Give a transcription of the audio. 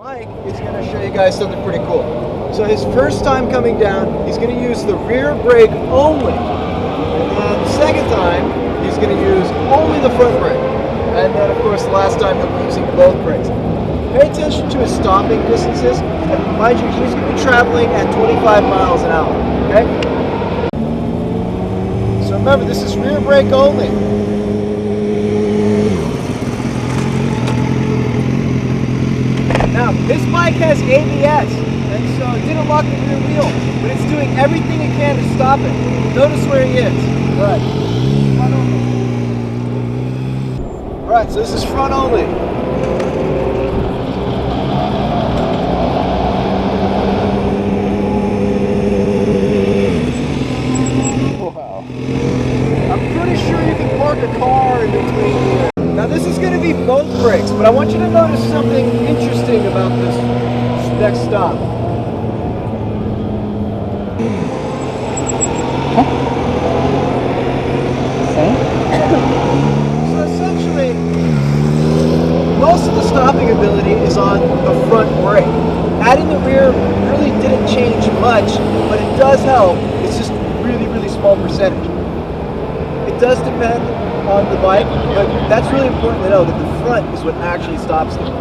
Mike is going to show you guys something pretty cool. So his first time coming down, he's going to use the rear brake only. And then the second time, he's going to use only the front brake. And then of course the last time he'll be using both brakes. Pay attention to his stopping distances, and mind you, he's going to be traveling at 25 miles an hour, okay? So remember, this is rear brake only. Now, this bike has ABS, and so it didn't lock the rear wheel, but it's doing everything it can to stop it. Notice where he is. Right. Front only. Right, so this is front only. Wow. I'm pretty sure you can park a car in between here. Now this is going to be both brakes, but I want you to notice something interesting about this next stop. So essentially, most of the stopping ability is on the front brake. Adding the rear really didn't change much, but it does help. It's just really, really small percentage. It does depend on the bike, but that's really important to know that the front is what actually stops them.